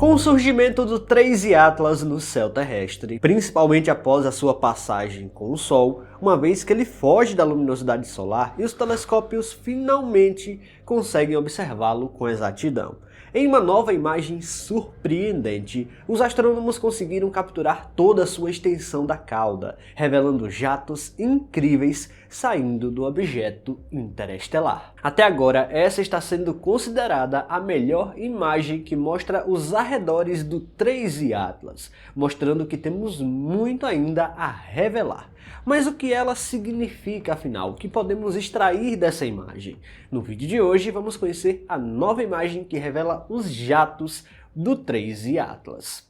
Com o surgimento do 3I Atlas no céu terrestre, principalmente após a sua passagem com o Sol, uma vez que ele foge da luminosidade solar e os telescópios finalmente conseguem observá-lo com exatidão. Em uma nova imagem surpreendente, os astrônomos conseguiram capturar toda a sua extensão da cauda, revelando jatos incríveis saindo do objeto interestelar. Até agora, essa está sendo considerada a melhor imagem que mostra os arredores do 3I Atlas, mostrando que temos muito ainda a revelar. Mas o que ela significa afinal? O que podemos extrair dessa imagem? No vídeo de hoje vamos conhecer a nova imagem que revela os jatos do 3I Atlas.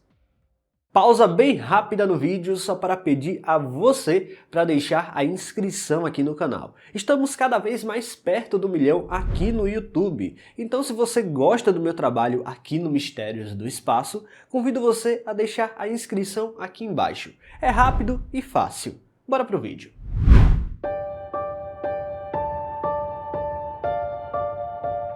Pausa bem rápida no vídeo só para pedir a você para deixar a inscrição aqui no canal. Estamos cada vez mais perto do 1 milhão aqui no YouTube, então se você gosta do meu trabalho aqui no Mistérios do Espaço, convido você a deixar a inscrição aqui embaixo. É rápido e fácil. Bora pro vídeo.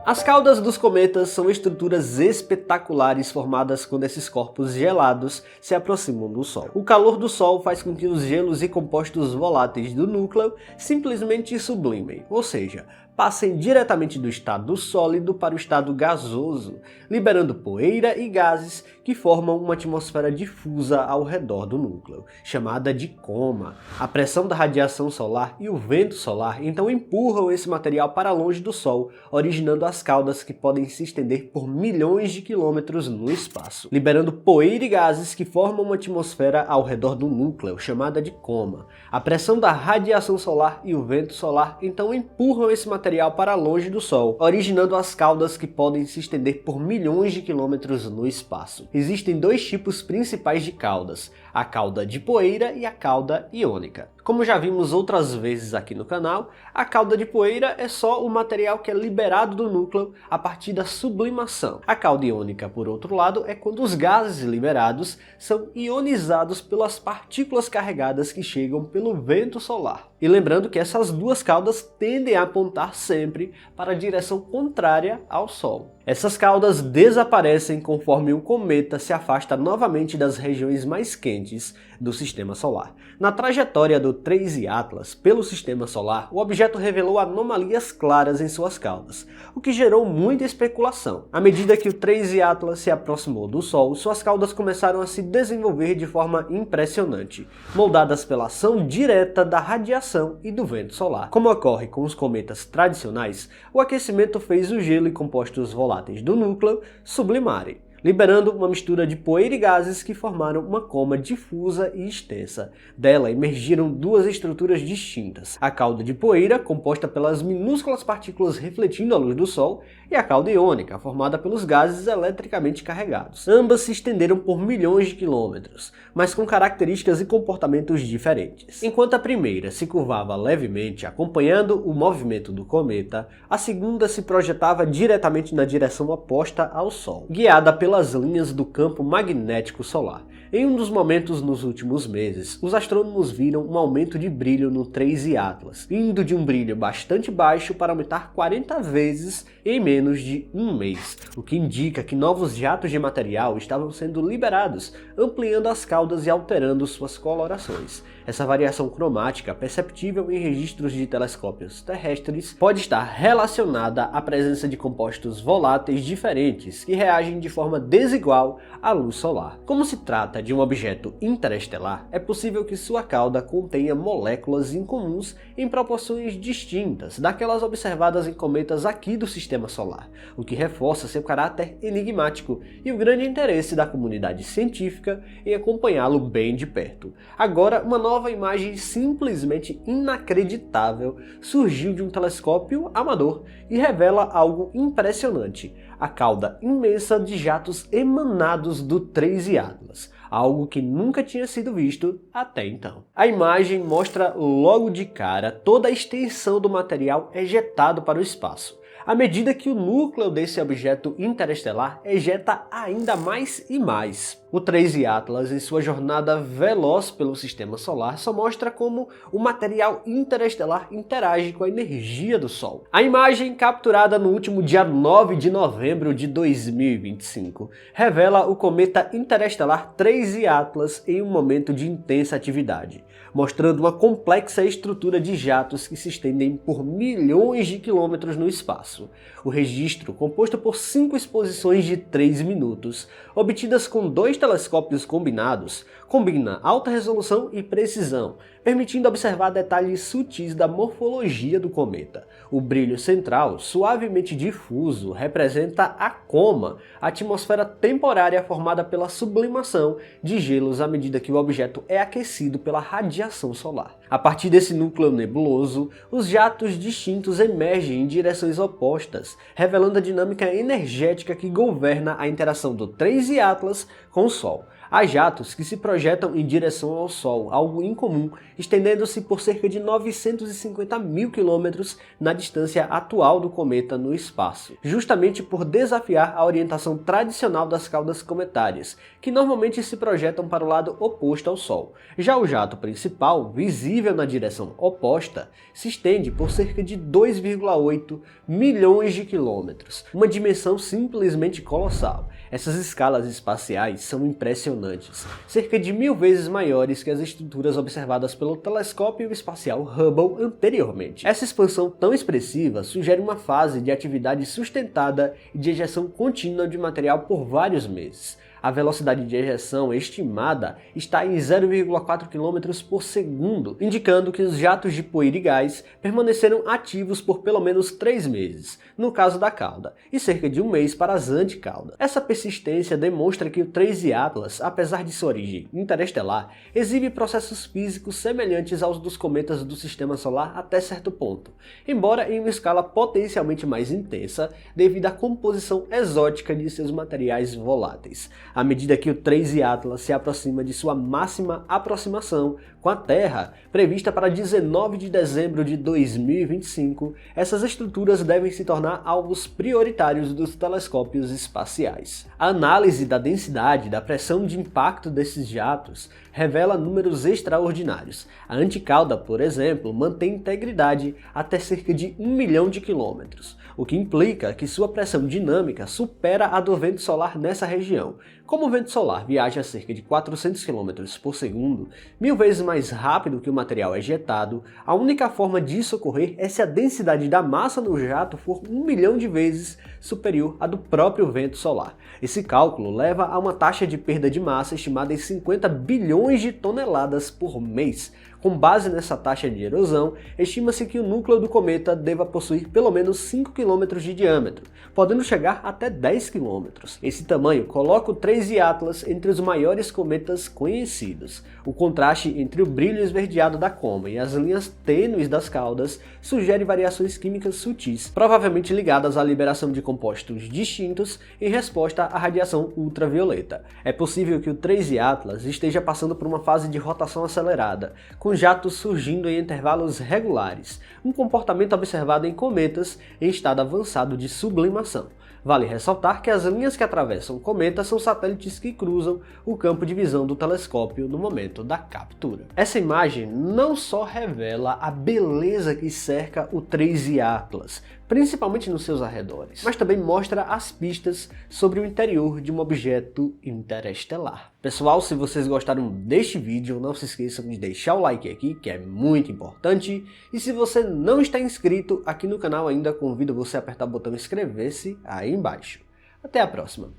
As caudas dos cometas são estruturas espetaculares formadas quando esses corpos gelados se aproximam do Sol. O calor do Sol faz com que os gelos e compostos voláteis do núcleo simplesmente sublimem, ou seja, passem diretamente do estado sólido para o estado gasoso, liberando poeira e gases que formam uma atmosfera difusa ao redor do núcleo, chamada de coma. A pressão da radiação solar e o vento solar então empurram esse material para longe do Sol, originando as caudas que podem se estender por milhões de quilômetros no espaço, liberando poeira e gases que formam uma atmosfera ao redor do núcleo, chamada de coma. A pressão da radiação solar e o vento solar então empurram esse material para longe do Sol, originando as caudas que podem se estender por milhões de quilômetros no espaço. Existem dois tipos principais de caudas, a cauda de poeira e a cauda iônica. Como já vimos outras vezes aqui no canal, a cauda de poeira é só o material que é liberado do núcleo a partir da sublimação. A cauda iônica, por outro lado, é quando os gases liberados são ionizados pelas partículas carregadas que chegam pelo vento solar. E lembrando que essas duas caudas tendem a apontar sempre para a direção contrária ao Sol. Essas caudas desaparecem conforme o cometa se afasta novamente das regiões mais quentes do sistema solar. Na trajetória do 3I Atlas pelo sistema solar, o objeto revelou anomalias claras em suas caudas, o que gerou muita especulação. À medida que o 3I Atlas se aproximou do Sol, suas caudas começaram a se desenvolver de forma impressionante, moldadas pela ação direta da radiação e do vento solar. Como ocorre com os cometas tradicionais, o aquecimento fez o gelo e compostos voláteis do núcleo sublimarem, liberando uma mistura de poeira e gases que formaram uma coma difusa e extensa. Dela emergiram duas estruturas distintas, a cauda de poeira, composta pelas minúsculas partículas refletindo a luz do Sol, e a cauda iônica, formada pelos gases eletricamente carregados. Ambas se estenderam por milhões de quilômetros, mas com características e comportamentos diferentes. Enquanto a primeira se curvava levemente, acompanhando o movimento do cometa, a segunda se projetava diretamente na direção oposta ao Sol, guiada pelas linhas do campo magnético solar. Em um dos momentos nos últimos meses, os astrônomos viram um aumento de brilho no 3I Atlas, indo de um brilho bastante baixo para aumentar 40 vezes em menos de um mês, o que indica que novos jatos de material estavam sendo liberados, ampliando as caudas e alterando suas colorações. Essa variação cromática, perceptível em registros de telescópios terrestres, pode estar relacionada à presença de compostos voláteis diferentes que reagem de forma desigual à luz solar. Como se trata de um objeto interestelar, é possível que sua cauda contenha moléculas incomuns em proporções distintas daquelas observadas em cometas aqui do sistema solar, o que reforça seu caráter enigmático e o grande interesse da comunidade científica em acompanhá-lo bem de perto. Agora, uma nova imagem simplesmente inacreditável surgiu de um telescópio amador e revela algo impressionante: a cauda imensa de jatos emanados do 3I Atlas, algo que nunca tinha sido visto até então. A imagem mostra logo de cara toda a extensão do material ejetado para o espaço. à medida que o núcleo desse objeto interestelar ejeta ainda mais e mais. O 3I Atlas, em sua jornada veloz pelo sistema solar, só mostra como o material interestelar interage com a energia do Sol. A imagem, capturada no último dia 9 de novembro de 2025, revela o cometa interestelar 3I Atlas em um momento de intensa atividade, mostrando uma complexa estrutura de jatos que se estendem por milhões de quilômetros no espaço. O registro, composto por 5 exposições de 3 minutos, obtidas com 2 telescópios combinados, combina alta resolução e precisão, permitindo observar detalhes sutis da morfologia do cometa. O brilho central, suavemente difuso, representa a coma, a atmosfera temporária formada pela sublimação de gelos à medida que o objeto é aquecido pela radiação solar. A partir desse núcleo nebuloso, os jatos distintos emergem em direções opostas, revelando a dinâmica energética que governa a interação do 3I Atlas com o Sol. Há jatos que se projetam em direção ao Sol, algo incomum, estendendo-se por cerca de 950 mil quilômetros na distância atual do cometa no espaço, justamente por desafiar a orientação tradicional das caudas cometárias, que normalmente se projetam para o lado oposto ao Sol. Já o jato principal, visível na direção oposta, se estende por cerca de 2,8 milhões de quilômetros, uma dimensão simplesmente colossal. Essas escalas espaciais são impressionantes, cerca de 1000 vezes maiores que as estruturas observadas pelo telescópio espacial Hubble anteriormente. Essa expansão tão expressiva sugere uma fase de atividade sustentada e de ejeção contínua de material por vários meses. A velocidade de ejeção estimada está em 0,4 km por segundo, indicando que os jatos de poeira e gás permaneceram ativos por pelo menos 3 meses, no caso da cauda, e cerca de 1 mês para as anticauda. Essa persistência demonstra que o 3I Atlas, apesar de sua origem interestelar, exibe processos físicos semelhantes aos dos cometas do Sistema Solar até certo ponto, embora em uma escala potencialmente mais intensa devido à composição exótica de seus materiais voláteis. À medida que o 3I Atlas se aproxima de sua máxima aproximação com a Terra, prevista para 19 de dezembro de 2025, essas estruturas devem se tornar alvos prioritários dos telescópios espaciais. A análise da densidade e da pressão de impacto desses jatos revela números extraordinários. A anticauda, por exemplo, mantém integridade até cerca de 1 milhão de quilômetros, o que implica que sua pressão dinâmica supera a do vento solar nessa região. Como o vento solar viaja a cerca de 400 km por segundo, 1000 vezes mais rápido que o material ejetado, a única forma disso ocorrer é se a densidade da massa no jato for 1 milhão de vezes superior à do próprio vento solar. Esse cálculo leva a uma taxa de perda de massa estimada em 50 bilhões de toneladas por mês. Com base nessa taxa de erosão, estima-se que o núcleo do cometa deva possuir pelo menos 5 km de diâmetro, podendo chegar até 10 km. Esse tamanho coloca o 3I Atlas entre os maiores cometas conhecidos. O contraste entre o brilho esverdeado da coma e as linhas tênues das caudas sugere variações químicas sutis, provavelmente ligadas à liberação de compostos distintos em resposta à radiação ultravioleta. É possível que o 3I Atlas esteja passando por uma fase de rotação acelerada, com jatos surgindo em intervalos regulares, um comportamento observado em cometas em estado avançado de sublimação. Vale ressaltar que as linhas que atravessam o cometa são satélites que cruzam o campo de visão do telescópio no momento da captura. Essa imagem não só revela a beleza que cerca o 3I Atlas, principalmente nos seus arredores, mas também mostra as pistas sobre o interior de um objeto interestelar. Pessoal, se vocês gostaram deste vídeo, não se esqueçam de deixar o like aqui, que é muito importante, e se você não está inscrito aqui no canal ainda, convido você a apertar o botão inscrever-se aí embaixo. Até a próxima!